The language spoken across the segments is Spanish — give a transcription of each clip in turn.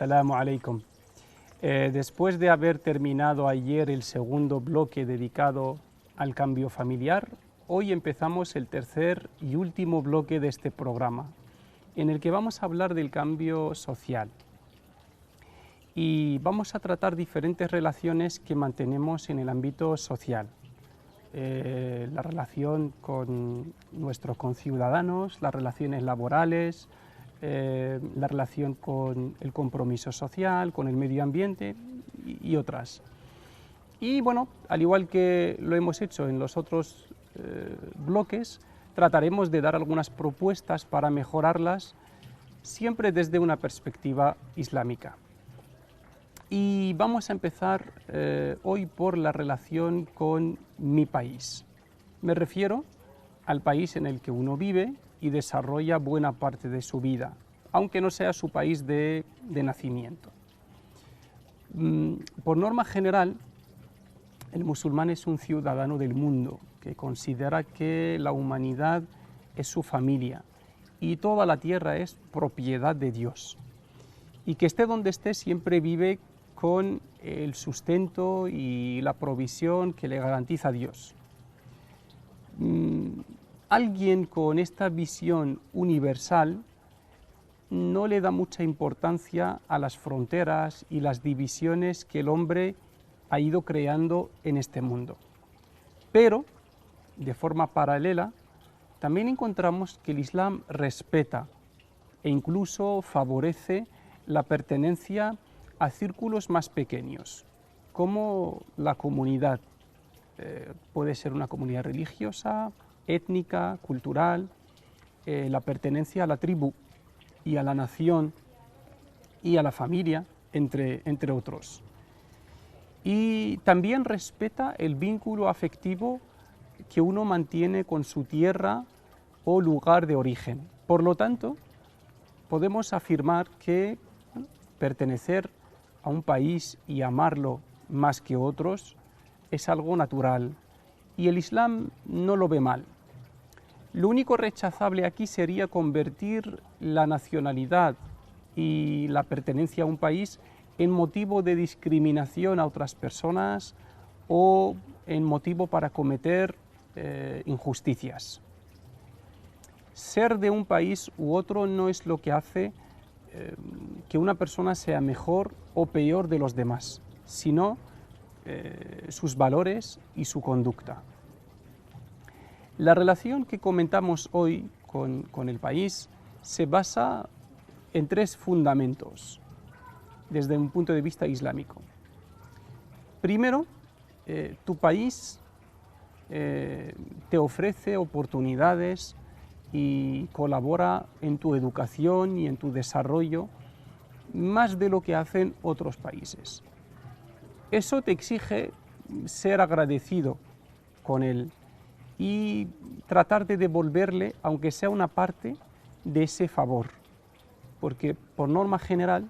Assalamu alaikum. Después de haber terminado ayer el segundo bloque dedicado al cambio familiar, hoy empezamos el tercer y último bloque de este programa, en el que vamos a hablar del cambio social. Y vamos a tratar diferentes relaciones que mantenemos en el ámbito social. La relación con nuestros conciudadanos, las relaciones laborales, la relación con el compromiso social, con el medio ambiente y otras. Y bueno, al igual que lo hemos hecho en los otros bloques, trataremos de dar algunas propuestas para mejorarlas, siempre desde una perspectiva islámica. Y vamos a empezar hoy por la relación con mi país. Me refiero al país en el que uno vive y desarrolla buena parte de su vida, aunque no sea su país de nacimiento. Por norma general, el musulmán es un ciudadano del mundo que considera que la humanidad es su familia y toda la tierra es propiedad de Dios, y que esté donde esté siempre vive con el sustento y la provisión que le garantiza Dios. Alguien con esta visión universal no le da mucha importancia a las fronteras y las divisiones que el hombre ha ido creando en este mundo. Pero, de forma paralela, también encontramos que el Islam respeta e incluso favorece la pertenencia a círculos más pequeños, como la comunidad. Puede ser una comunidad religiosa, étnica, cultural, la pertenencia a la tribu y a la nación y a la familia, entre otros. Y también respeta el vínculo afectivo que uno mantiene con su tierra o lugar de origen. Por lo tanto, podemos afirmar que pertenecer a un país y amarlo más que otros es algo natural, y el Islam no lo ve mal. Lo único rechazable aquí sería convertir la nacionalidad y la pertenencia a un país en motivo de discriminación a otras personas o en motivo para cometer injusticias. Ser de un país u otro no es lo que hace que una persona sea mejor o peor de los demás, sino sus valores y su conducta. La relación que comentamos hoy con el país se basa en tres fundamentos desde un punto de vista islámico. Primero, tu país te ofrece oportunidades y colabora en tu educación y en tu desarrollo más de lo que hacen otros países. Eso te exige ser agradecido con él y tratar de devolverle, aunque sea una parte de ese favor, porque por norma general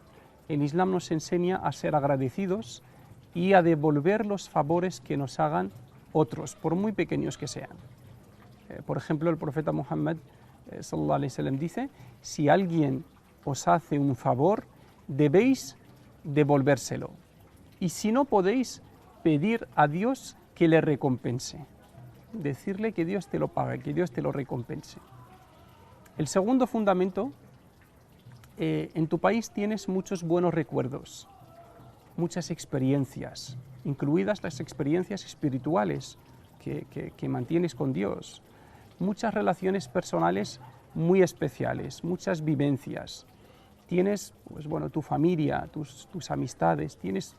el Islam nos enseña a ser agradecidos y a devolver los favores que nos hagan otros, por muy pequeños que sean. Por ejemplo, el profeta Muhammad sallallahu alaihi wasallam dice: si alguien os hace un favor, debéis devolvérselo, y si no podéis, pedir a Dios que le recompense. Decirle que Dios te lo pague, que Dios te lo recompense. El segundo fundamento: en tu país tienes muchos buenos recuerdos, muchas experiencias, incluidas las experiencias espirituales que mantienes con Dios, muchas relaciones personales muy especiales, muchas vivencias. Tienes, pues bueno, tu familia, tus amistades, tienes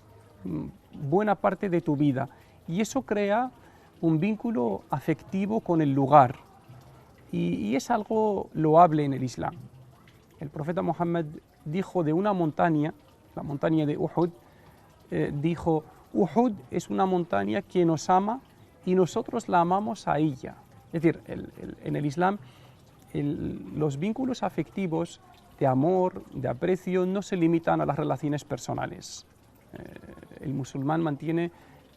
buena parte de tu vida, y eso crea un vínculo afectivo con el lugar, y es algo loable en el Islam. El profeta Muhammad dijo de una montaña, la montaña de Uhud, dijo: Uhud es una montaña que nos ama y nosotros la amamos a ella. Es decir, en el Islam los vínculos afectivos de amor, de aprecio, no se limitan a las relaciones personales. El musulmán mantiene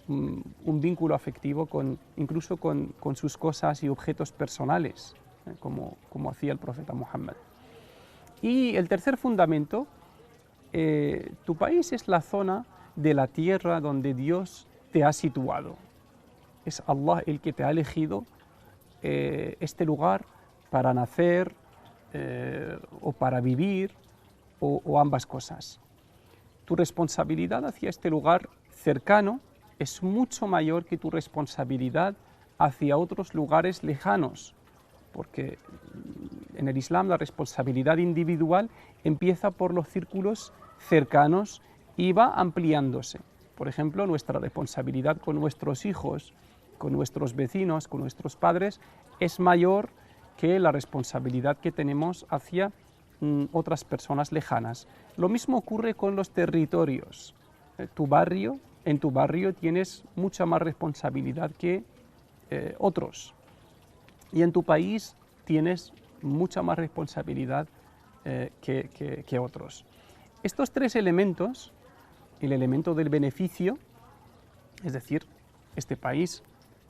un vínculo afectivo incluso con sus cosas y objetos personales, como hacía el profeta Muhammad. Y el tercer fundamento tu país es la zona de la tierra donde Dios te ha situado. Es Allah el que te ha elegido este lugar para nacer o para vivir o ambas cosas. Tu responsabilidad hacia este lugar cercano es mucho mayor que tu responsabilidad hacia otros lugares lejanos, porque en el Islam la responsabilidad individual empieza por los círculos cercanos y va ampliándose. Por ejemplo, nuestra responsabilidad con nuestros hijos, con nuestros vecinos, con nuestros padres, es mayor que la responsabilidad que tenemos hacia otras personas lejanas. Lo mismo ocurre con los territorios. En tu barrio tienes mucha más responsabilidad que otros. Y en tu país tienes mucha más responsabilidad que otros. Estos tres elementos, el elemento del beneficio, es decir, este país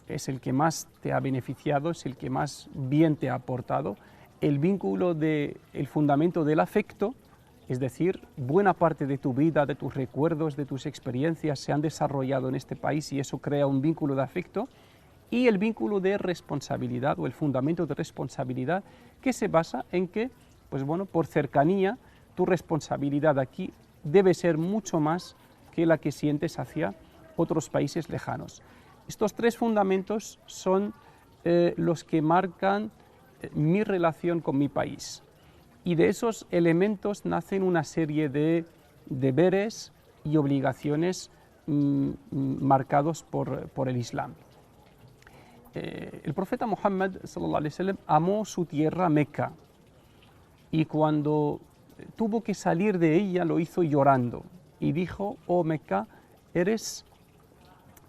es el que más te ha beneficiado, es el que más bien te ha aportado, el vínculo el fundamento del afecto, es decir, buena parte de tu vida, de tus recuerdos, de tus experiencias se han desarrollado en este país y eso crea un vínculo de afecto, y el vínculo de responsabilidad o el fundamento de responsabilidad que se basa en que, pues bueno, por cercanía, tu responsabilidad aquí debe ser mucho más que la que sientes hacia otros países lejanos. Estos tres fundamentos son los que marcan mi relación con mi país, y de esos elementos nacen una serie de deberes y obligaciones marcados por el Islam. El profeta Muhammad sallallahu alaihi wasallam amó su tierra Meca y cuando tuvo que salir de ella lo hizo llorando y dijo: oh Meca, eres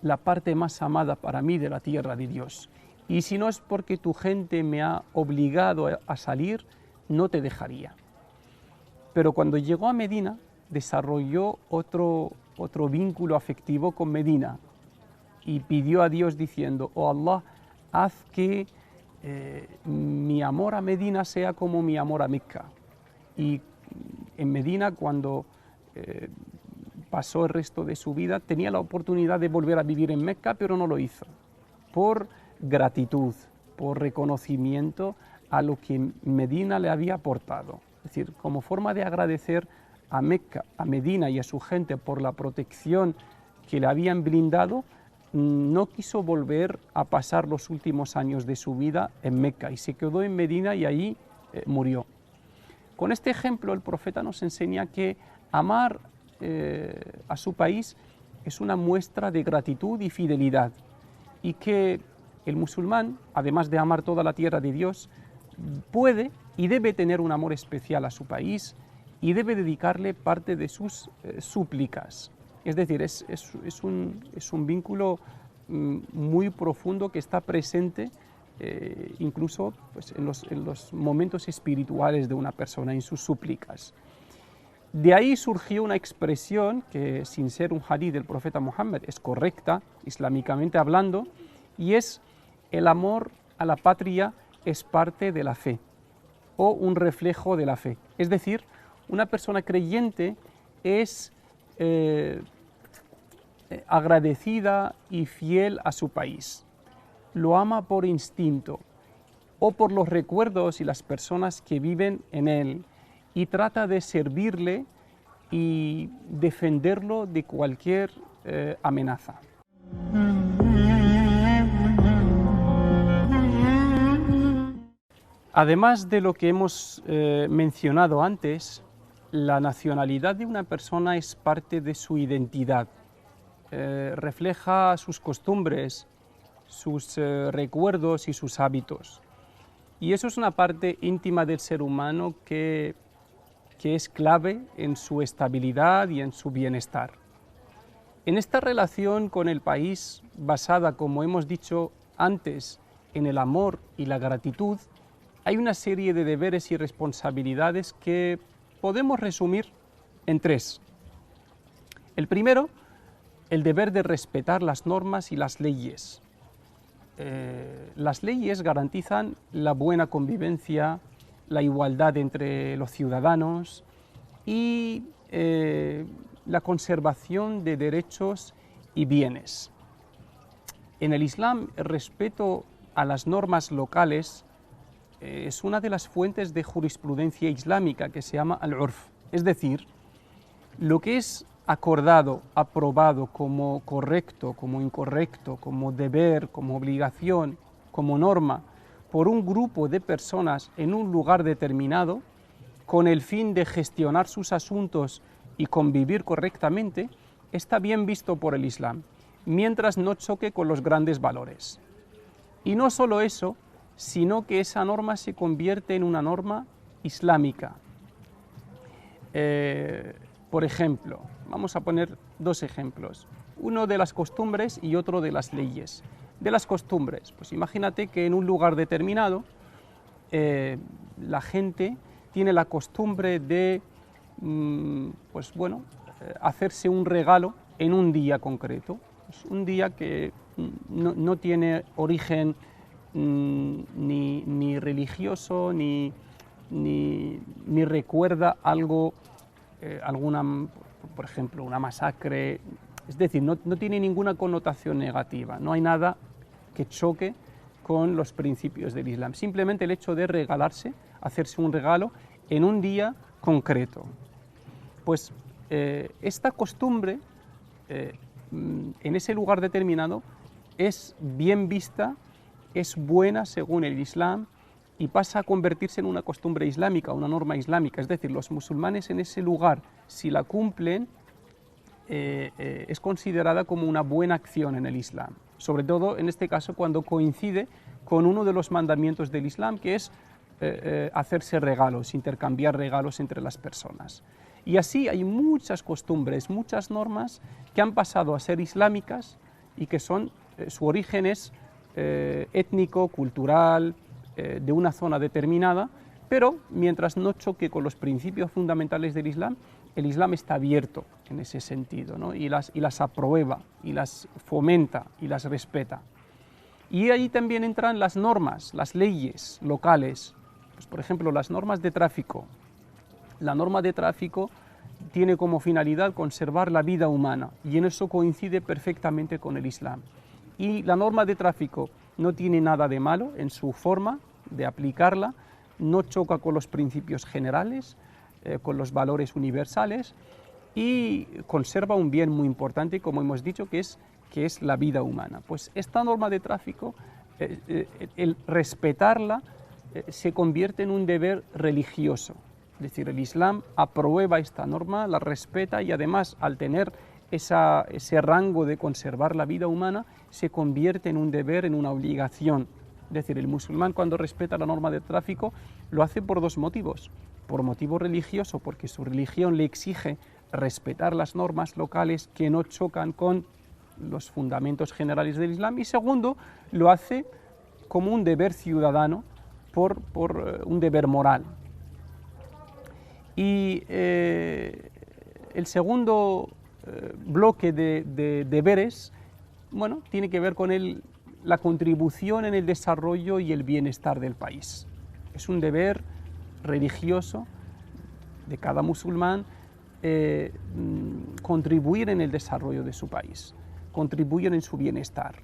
la parte más amada para mí de la tierra de Dios, y si no es porque tu gente me ha obligado a salir, no te dejaría. Pero cuando llegó a Medina desarrolló otro vínculo afectivo con Medina y pidió a Dios diciendo: oh Allah, haz que mi amor a Medina sea como mi amor a Meca. Y en Medina, cuando pasó el resto de su vida, tenía la oportunidad de volver a vivir en Meca, pero no lo hizo, por gratitud, por reconocimiento a lo que Medina le había aportado. Es decir, como forma de agradecer a Meca, a Medina y a su gente por la protección que le habían brindado, no quiso volver a pasar los últimos años de su vida en Meca y se quedó en Medina y ahí murió. Con este ejemplo el profeta nos enseña que amar a su país es una muestra de gratitud y fidelidad, y que el musulmán, además de amar toda la tierra de Dios, puede y debe tener un amor especial a su país y debe dedicarle parte de sus súplicas. Es decir, es un vínculo muy profundo que está presente incluso pues, en los momentos espirituales de una persona, en sus súplicas. De ahí surgió una expresión que, sin ser un hadith del profeta Muhammad, es correcta, islámicamente hablando, y es: el amor a la patria es parte de la fe, o un reflejo de la fe. Es decir, una persona creyente es agradecida y fiel a su país. Lo ama por instinto o por los recuerdos y las personas que viven en él, y trata de servirle y defenderlo de cualquier amenaza. Además de lo que hemos mencionado antes, la nacionalidad de una persona es parte de su identidad, refleja sus costumbres, sus recuerdos y sus hábitos. Y eso es una parte íntima del ser humano que es clave en su estabilidad y en su bienestar. En esta relación con el país, basada, como hemos dicho antes, en el amor y la gratitud, hay una serie de deberes y responsabilidades que podemos resumir en tres. El primero, el deber de respetar las normas y las leyes. Las leyes garantizan la buena convivencia, la igualdad entre los ciudadanos, y la conservación de derechos y bienes. En el Islam, el respeto a las normas locales es una de las fuentes de jurisprudencia islámica que se llama al-urf, es decir, lo que es acordado, aprobado como correcto, como incorrecto, como deber, como obligación, como norma, por un grupo de personas en un lugar determinado, con el fin de gestionar sus asuntos y convivir correctamente, está bien visto por el Islam, mientras no choque con los grandes valores. Y no solo eso, sino que esa norma se convierte en una norma islámica. Por ejemplo, vamos a poner dos ejemplos, uno de las costumbres y otro de las leyes. De las costumbres, pues imagínate que en un lugar determinado la gente tiene la costumbre de pues bueno, hacerse un regalo en un día concreto, pues un día que no tiene origen ni religioso ni recuerda algo, por ejemplo, una masacre, es decir, no tiene ninguna connotación negativa, no hay nada que choque con los principios del Islam, simplemente el hecho de regalarse, hacerse un regalo en un día concreto. Pues esta costumbre en ese lugar determinado es bien vista, es buena según el Islam y pasa a convertirse en una costumbre islámica, una norma islámica, es decir, los musulmanes en ese lugar, si la cumplen, es considerada como una buena acción en el Islam, sobre todo en este caso cuando coincide con uno de los mandamientos del Islam, que es hacerse regalos, intercambiar regalos entre las personas. Y así hay muchas costumbres, muchas normas que han pasado a ser islámicas y que son, su origen es étnico, cultural, de una zona determinada, pero mientras no choque con los principios fundamentales del Islam, el Islam está abierto en ese sentido, ¿no? y las aprueba, y las fomenta, y las respeta. Y ahí también entran las normas, las leyes locales, pues, por ejemplo, las normas de tráfico. La norma de tráfico tiene como finalidad conservar la vida humana, y en eso coincide perfectamente con el Islam. Y la norma de tráfico no tiene nada de malo en su forma de aplicarla, no choca con los principios generales, con los valores universales y conserva un bien muy importante, como hemos dicho, que es la vida humana. Pues esta norma de tráfico, el respetarla, se convierte en un deber religioso. Es decir, el Islam aprueba esta norma, la respeta y además al tener ese rango de conservar la vida humana, se convierte en un deber, en una obligación. Es decir, el musulmán cuando respeta la norma de tráfico lo hace por dos motivos. Por motivo religioso, porque su religión le exige respetar las normas locales que no chocan con los fundamentos generales del Islam, y segundo, lo hace como un deber ciudadano, por un deber moral. Y el segundo bloque de deberes, bueno, tiene que ver con la contribución en el desarrollo y el bienestar del país. Es un deber religioso de cada musulmán contribuir en el desarrollo de su país, contribuir en su bienestar,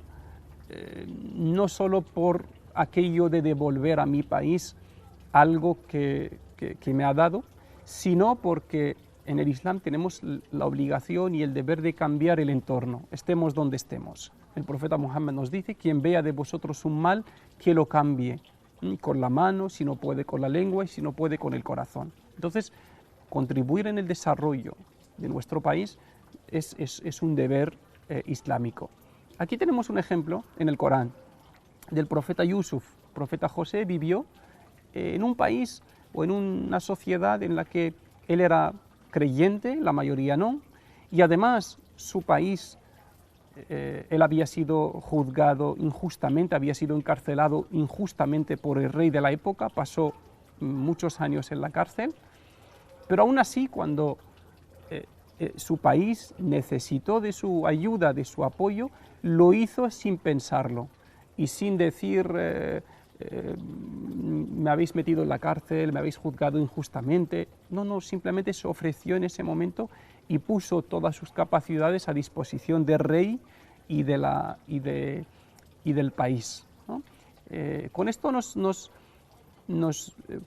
no solo por aquello de devolver a mi país algo que me ha dado, sino porque en el Islam tenemos la obligación y el deber de cambiar el entorno, estemos donde estemos. El profeta Muhammad nos dice: quien vea de vosotros un mal, que lo cambie, con la mano, si no puede con la lengua y si no puede con el corazón. Entonces, contribuir en el desarrollo de nuestro país es un deber islámico. Aquí tenemos un ejemplo en el Corán del profeta Yusuf. El profeta José vivió en un país o en una sociedad en la que él era creyente, la mayoría no, y además su país, él había sido juzgado injustamente, había sido encarcelado injustamente por el rey de la época, pasó muchos años en la cárcel, pero aún así cuando su país necesitó de su ayuda, de su apoyo, lo hizo sin pensarlo y sin decir me habéis metido en la cárcel, me habéis juzgado injustamente. no, simplemente se ofreció en ese momento y puso todas sus capacidades a disposición del rey y, del país, ¿no? Con esto nos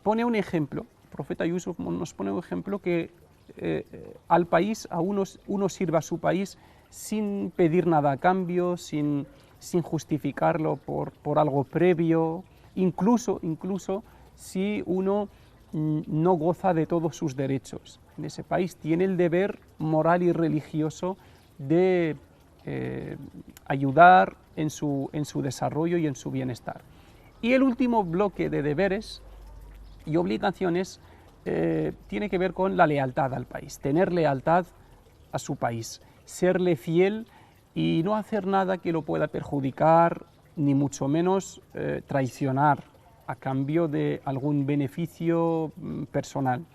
pone un ejemplo, el profeta Yusuf nos pone un ejemplo que al país, uno sirva a su país sin pedir nada a cambio, sin justificarlo por algo previo, incluso si uno no goza de todos sus derechos. En ese país tiene el deber moral y religioso de ayudar en su desarrollo y en su bienestar. Y el último bloque de deberes y obligaciones tiene que ver con la lealtad al país, tener lealtad a su país, serle fiel y no hacer nada que lo pueda perjudicar, ni mucho menos traicionar a cambio de algún beneficio personal.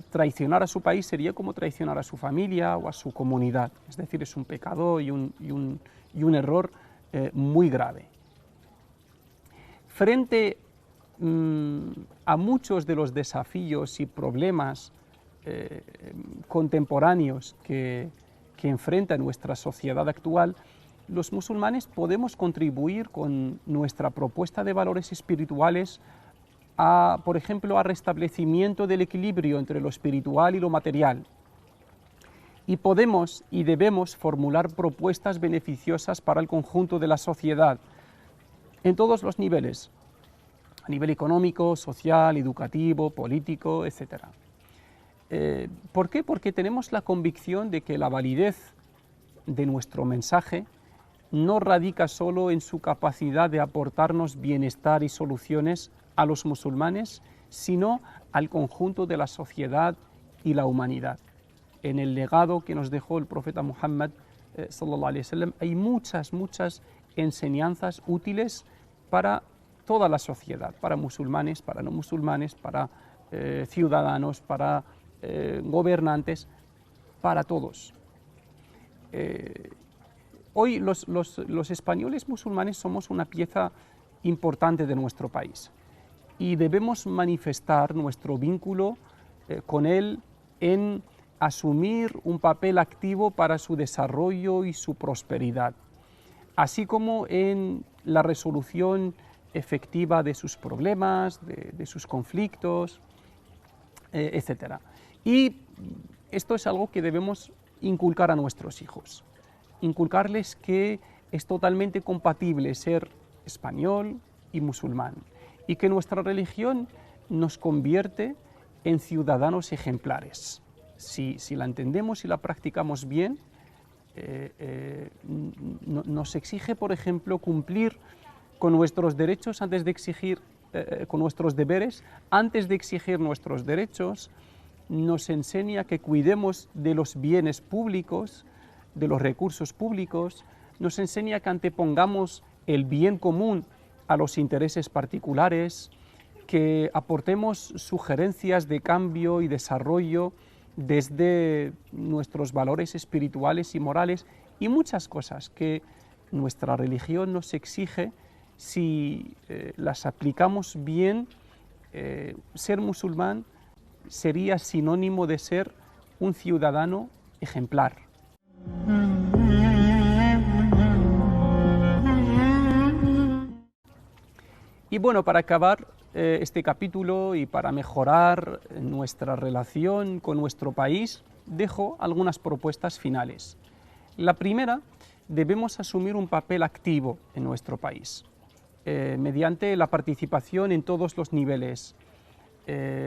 Traicionar a su país sería como traicionar a su familia o a su comunidad, es decir, es un pecado y un error muy grave. Frente a muchos de los desafíos y problemas contemporáneos que enfrenta nuestra sociedad actual, los musulmanes podemos contribuir con nuestra propuesta de valores espirituales por ejemplo, a restablecimiento del equilibrio entre lo espiritual y lo material. Y podemos y debemos formular propuestas beneficiosas para el conjunto de la sociedad, en todos los niveles, a nivel económico, social, educativo, político, etc. ¿Por qué? Porque tenemos la convicción de que la validez de nuestro mensaje no radica solo en su capacidad de aportarnos bienestar y soluciones a los musulmanes, sino al conjunto de la sociedad y la humanidad. En el legado que nos dejó el profeta Muhammad sallallahu alaihi wasallam hay muchas enseñanzas útiles para toda la sociedad, para musulmanes, para no musulmanes, para ciudadanos, para gobernantes, para todos. Hoy los españoles musulmanes somos una pieza importante de nuestro país y debemos manifestar nuestro vínculo con él en asumir un papel activo para su desarrollo y su prosperidad, así como en la resolución efectiva de sus problemas, de sus conflictos, etc. Y esto es algo que debemos inculcar a nuestros hijos, inculcarles que es totalmente compatible ser español y musulmán, y que nuestra religión nos convierte en ciudadanos ejemplares. Si la entendemos y la practicamos bien, nos exige, por ejemplo, cumplir con nuestros derechos antes de exigir, con nuestros deberes, antes de exigir nuestros derechos, nos enseña que cuidemos de los bienes públicos, de los recursos públicos, nos enseña que antepongamos el bien común a los intereses particulares, que aportemos sugerencias de cambio y desarrollo desde nuestros valores espirituales y morales y muchas cosas que nuestra religión nos exige. Si las aplicamos bien, ser musulmán sería sinónimo de ser un ciudadano ejemplar. Y bueno, para acabar este capítulo y para mejorar nuestra relación con nuestro país, dejo algunas propuestas finales. La primera, debemos asumir un papel activo en nuestro país, mediante la participación en todos los niveles,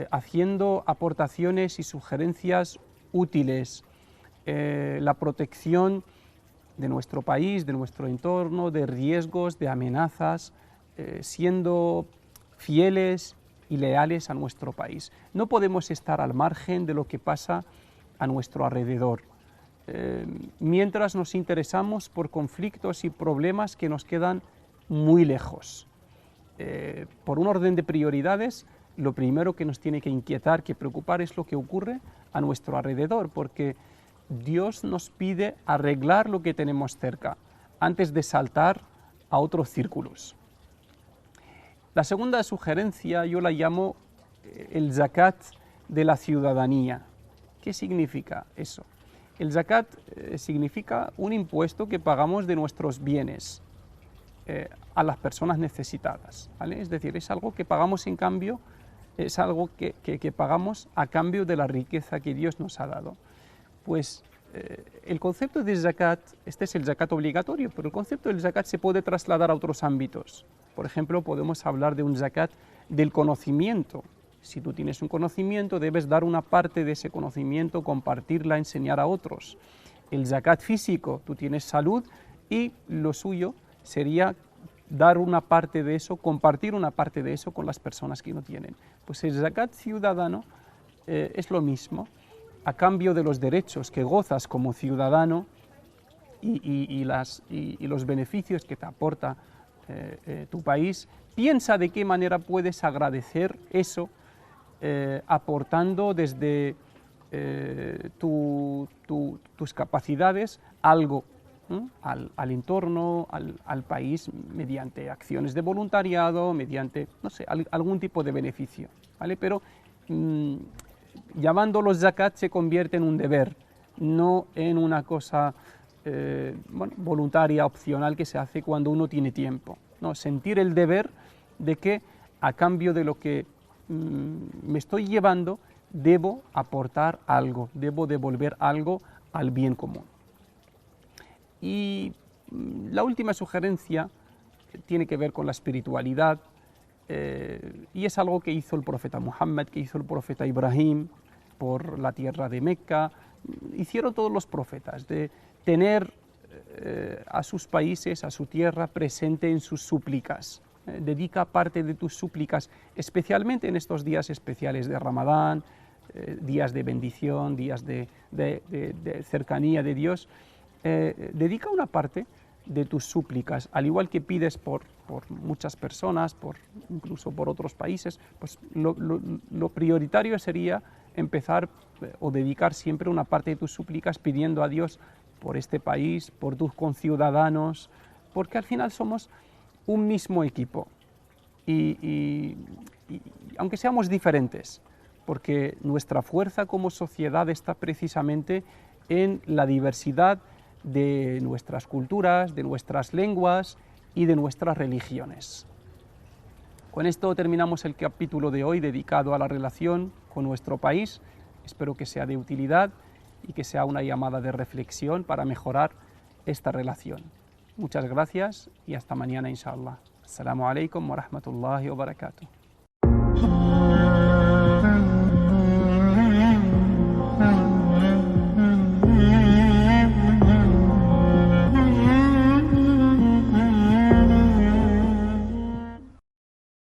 haciendo aportaciones y sugerencias útiles, la protección de nuestro país, de nuestro entorno, de riesgos, de amenazas, siendo fieles y leales a nuestro país. No podemos estar al margen de lo que pasa a nuestro alrededor, mientras nos interesamos por conflictos y problemas que nos quedan muy lejos. Por un orden de prioridades, lo primero que nos tiene que inquietar, que preocupar, es lo que ocurre a nuestro alrededor, porque Dios nos pide arreglar lo que tenemos cerca, antes de saltar a otros círculos. La segunda sugerencia yo la llamo el zakat de la ciudadanía. ¿Qué significa eso? El zakat significa un impuesto que pagamos de nuestros bienes a las personas necesitadas, ¿vale? Es decir, es algo que pagamos en cambio, es algo que pagamos a cambio de la riqueza que Dios nos ha dado. Pues el concepto de zakat, este es el zakat obligatorio, pero el concepto del zakat se puede trasladar a otros ámbitos. Por ejemplo, podemos hablar de un zakat del conocimiento. Si tú tienes un conocimiento, debes dar una parte de ese conocimiento, compartirla, enseñar a otros. El zakat físico, tú tienes salud y lo suyo sería dar una parte de eso, compartir una parte de eso con las personas que no tienen. Pues el zakat ciudadano es lo mismo. A cambio de los derechos que gozas como ciudadano y los beneficios que te aporta tu país, piensa de qué manera puedes agradecer eso aportando desde tus capacidades algo al entorno, al país, mediante acciones de voluntariado, mediante, no sé, algún tipo de beneficio, ¿vale? Pero llamándolo zakat se convierte en un deber, no en una cosa voluntaria, opcional, que se hace cuando uno tiene tiempo. No, sentir el deber de que a cambio de lo que me estoy llevando, debo aportar algo, debo devolver algo al bien común. Y la última sugerencia tiene que ver con la espiritualidad, y es algo que hizo el profeta Muhammad, que hizo el profeta Ibrahim por la tierra de Meca, hicieron todos los profetas, de tener a sus países, a su tierra presente en sus súplicas. Dedica parte de tus súplicas, especialmente en estos días especiales de Ramadán, días de bendición, días de cercanía de Dios. Dedica una parte de tus súplicas, al igual que pides por muchas personas, incluso por otros países, pues lo prioritario sería empezar o dedicar siempre una parte de tus súplicas pidiendo a Dios por este país, por tus conciudadanos, porque al final somos un mismo equipo y aunque seamos diferentes, porque nuestra fuerza como sociedad está precisamente en la diversidad de nuestras culturas, de nuestras lenguas y de nuestras religiones. Con esto terminamos el capítulo de hoy dedicado a la relación con nuestro país. Espero que sea de utilidad y que sea una llamada de reflexión para mejorar esta relación. Muchas gracias y hasta mañana, inshallah. Assalamu alaikum wa rahmatullahi wa barakatuh.